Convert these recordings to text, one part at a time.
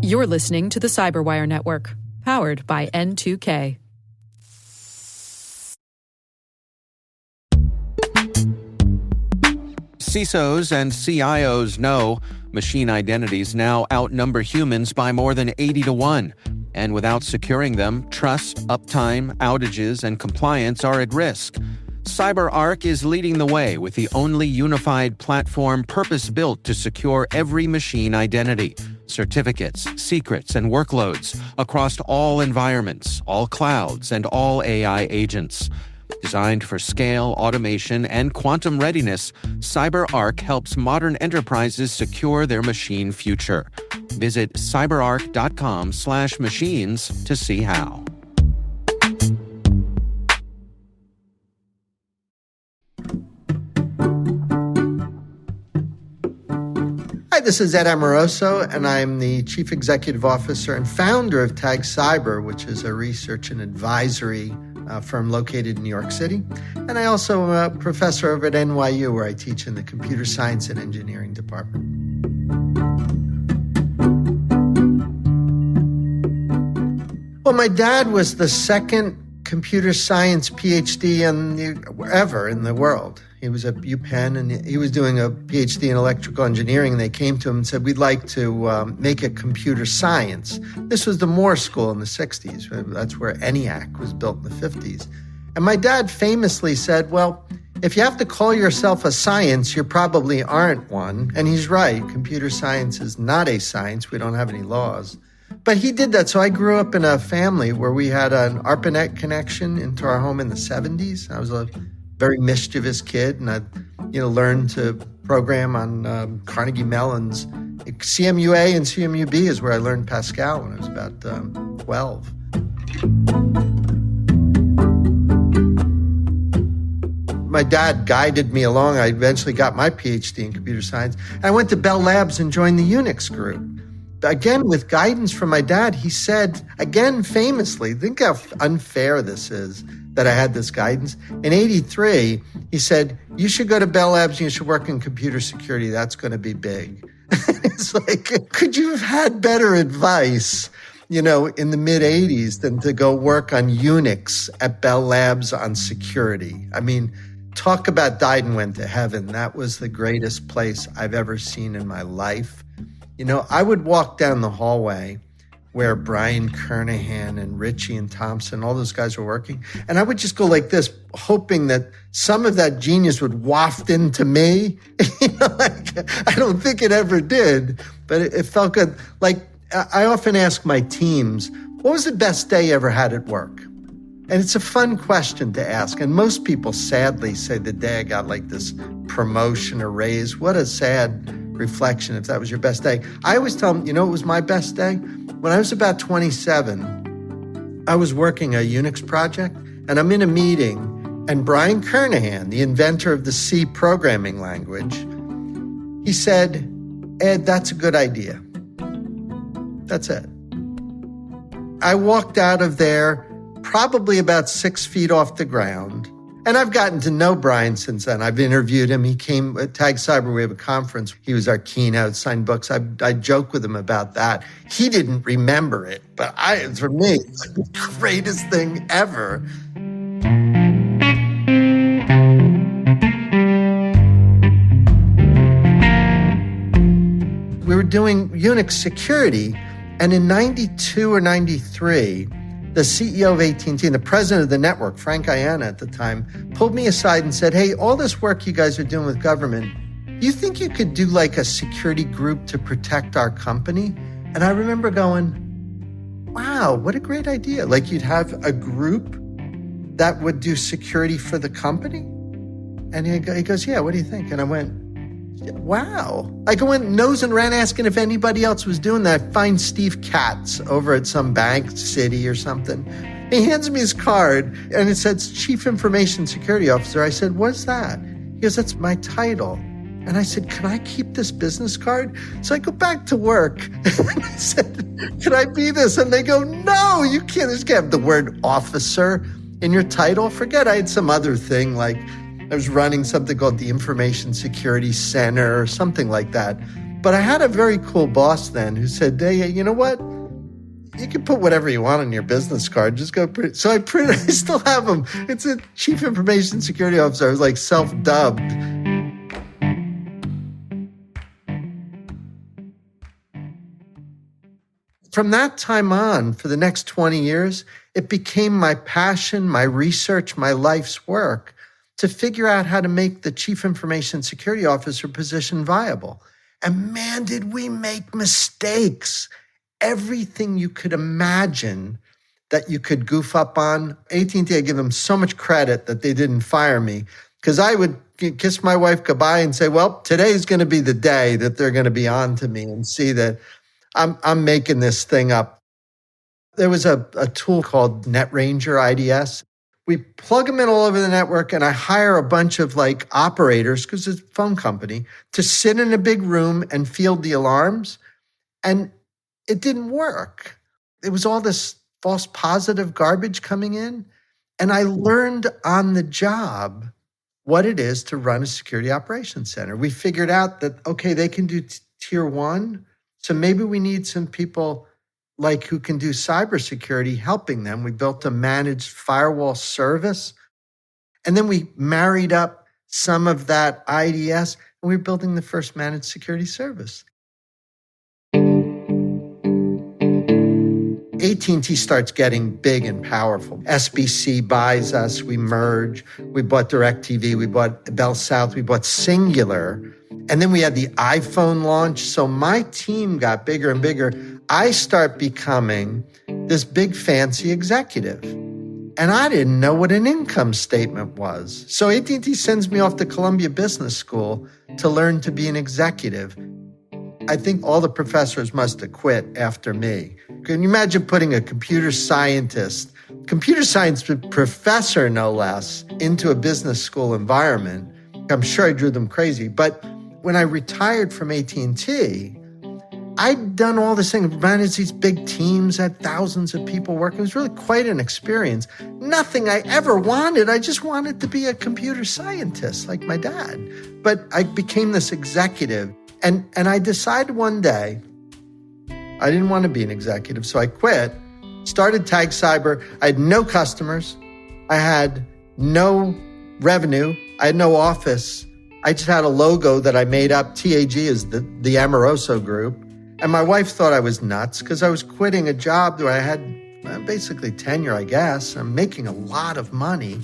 You're listening to the Cyberwire Network, powered by N2K. CISOs and CIOs know machine identities now outnumber humans by more than 80-1. And without securing them, trust, uptime, outages, and compliance are at risk. CyberArk is leading the way with the only unified platform purpose-built to secure every machine identity, certificates, secrets, and workloads across all environments, all clouds, and all AI agents. Designed for scale, automation, and quantum readiness, CyberArk helps modern enterprises secure their machine future. Visit cyberark.com/machines to see how. Hi, this is Ed Amoroso, and I'm the Chief Executive Officer and founder of Tag Cyber, which is a research and advisory firm located in New York City. And I also am a professor over at NYU, where I teach in the Computer Science and Engineering department. Well, my dad was the second computer science PhD ever in the world. He was at UPenn, and he was doing a PhD in electrical engineering, and they came to him and said, we'd like to make it computer science. This was the Moore School in the 60s. That's where ENIAC was built in the 50s. And my dad famously said, well, if you have to call yourself a science, you probably aren't one. And he's right. Computer science is not a science. We don't have any laws. But he did that. So I grew up in a family where we had an ARPANET connection into our home in the 70s. I was a very mischievous kid, and I learned to program on Carnegie Mellon's CMUA and CMUB is where I learned Pascal when I was about 12. My dad guided me along. I eventually got my PhD in computer science. I went to Bell Labs and joined the Unix group. Again, with guidance from my dad, he said, again, famously, think how unfair this is that I had this guidance. In '83, he said, you should go to Bell Labs and you should work in computer security. That's going to be big. It's like, could you have had better advice, in the mid-'80s than to go work on Unix at Bell Labs on security? I mean, talk about died and went to heaven. That was the greatest place I've ever seen in my life. I would walk down the hallway where Brian Kernahan and Richie and Thompson, all those guys were working, and I would just go like this, hoping that some of that genius would waft into me. I don't think it ever did, but it felt good. Like, I often ask my teams, what was the best day you ever had at work? And it's a fun question to ask. And most people sadly say the day I got like this promotion or raise. What a sad reflection if that was your best day. I always tell them, it was my best day? When I was about 27, I was working a Unix project, and I'm in a meeting, and Brian Kernahan, the inventor of the C programming language, he said, Ed, that's a good idea. That's it. I walked out of there probably about 6 feet off the ground. And I've gotten to know Brian since then. I've interviewed him. He came at Tag Cyber. We have a conference. He was our keynote, signed books. I joke with him about that. He didn't remember it, but for me, it's the greatest thing ever. We were doing Unix security, and in 92 or 93, the CEO of AT&T and the president of the network, Frank Ayana at the time, pulled me aside and said, hey, all this work you guys are doing with government, do you think you could do like a security group to protect our company? And I remember going, wow, what a great idea. Like you'd have a group that would do security for the company? And he goes, yeah, what do you think? And I went, wow. I went nose and ran asking if anybody else was doing that. Find Steve Katz over at some bank, Citi or something. He hands me his card and it says Chief Information Security Officer. I said, what's that? He goes, that's my title. And I said, can I keep this business card? So I go back to work and I said, can I be this? And they go, no, you can't. You just can't have the word officer in your title. Forget I had some other thing like I was running something called the Information Security Center or something like that. But I had a very cool boss then who said, hey, you know what? You can put whatever you want on your business card. Just go print. So I still have them. It's a Chief Information Security Officer. I was like self-dubbed. From that time on, for the next 20 years, it became my passion, my research, my life's work to figure out how to make the Chief Information Security Officer position viable. And man, did we make mistakes. Everything you could imagine that you could goof up on. AT&T, I give them so much credit that they didn't fire me, because I would kiss my wife goodbye and say, well, today's going to be the day that they're going to be on to me and see that I'm making this thing up. There was a tool called NetRanger IDS. We plug them in all over the network, and I hire a bunch of like operators, because it's a phone company, to sit in a big room and field the alarms. And it didn't work. It was all this false positive garbage coming in. And I learned on the job what it is to run a security operations center. We figured out that, okay, they can do tier 1. So maybe we need some people like who can do cybersecurity helping them. We built a managed firewall service. And then we married up some of that IDS, and we're building the first managed security service. AT&T starts getting big and powerful. SBC buys us, we merge. We bought DirecTV, we bought Bell South, we bought Singular. And then we had the iPhone launch. So my team got bigger and bigger. I start becoming this big fancy executive. And I didn't know what an income statement was. So AT&T sends me off to Columbia Business School to learn to be an executive. I think all the professors must have quit after me. Can you imagine putting a computer science professor, no less, into a business school environment? I'm sure I drew them crazy. But when I retired from AT&T, I'd done all this thing, managed these big teams, had thousands of people working. It was really quite an experience. Nothing I ever wanted. I just wanted to be a computer scientist like my dad. But I became this executive. And I decided one day I didn't want to be an executive, so I quit, started Tag Cyber. I had no customers. I had no revenue. I had no office. I just had a logo that I made up. TAG is the Amoroso group. And my wife thought I was nuts because I was quitting a job where I had basically tenure, I guess. I'm making a lot of money.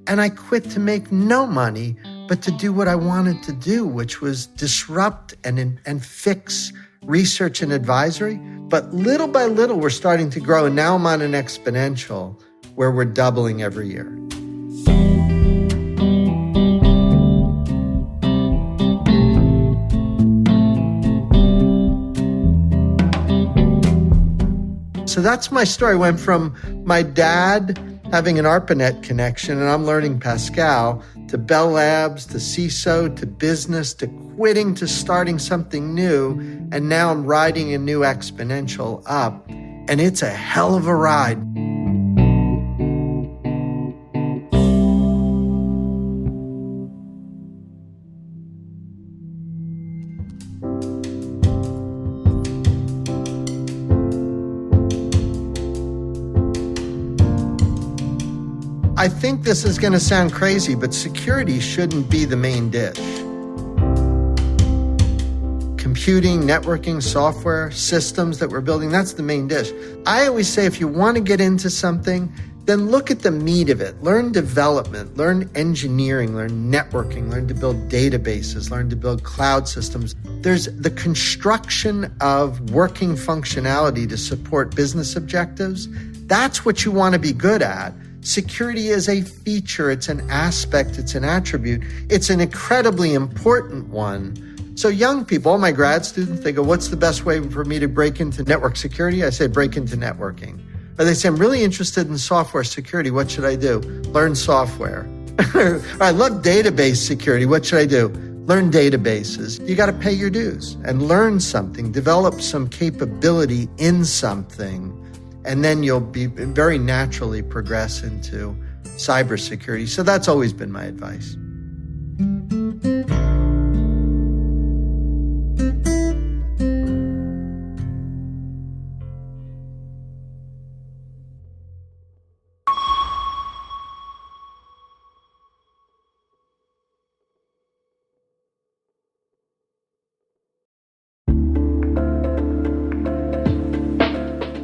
And I quit to make no money, but to do what I wanted to do, which was disrupt and fix research and advisory. But little by little, we're starting to grow. And now I'm on an exponential where we're doubling every year. So that's my story. I went from my dad having an ARPANET connection, and I'm learning Pascal, to Bell Labs, to CISO, to business, to quitting, to starting something new. And now I'm riding a new exponential up, and it's a hell of a ride. I think this is going to sound crazy, but security shouldn't be the main dish. Computing, networking, software, systems that we're building, that's the main dish. I always say if you want to get into something, then look at the meat of it. Learn development, learn engineering, learn networking, learn to build databases, learn to build cloud systems. There's the construction of working functionality to support business objectives. That's what you want to be good at. Security is a feature, it's an aspect, it's an attribute. It's an incredibly important one. So young people, all my grad students, they go, what's the best way for me to break into network security? I say, break into networking. Or they say, I'm really interested in software security. What should I do? Learn software. I love database security. What should I do? Learn databases. You got to pay your dues and learn something, develop some capability in something. And then you'll be very naturally progress into cybersecurity. So that's always been my advice.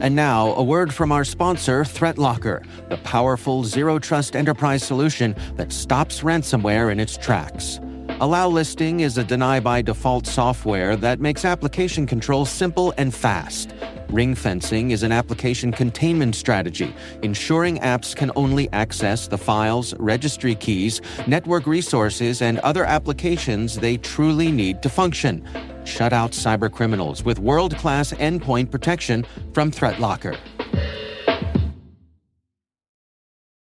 And now, a word from our sponsor, ThreatLocker, the powerful zero-trust enterprise solution that stops ransomware in its tracks. Allow Listing is a deny-by-default software that makes application control simple and fast. Ring fencing is an application containment strategy, ensuring apps can only access the files, registry keys, network resources, and other applications they truly need to function. Shut out cybercriminals with world-class endpoint protection from ThreatLocker.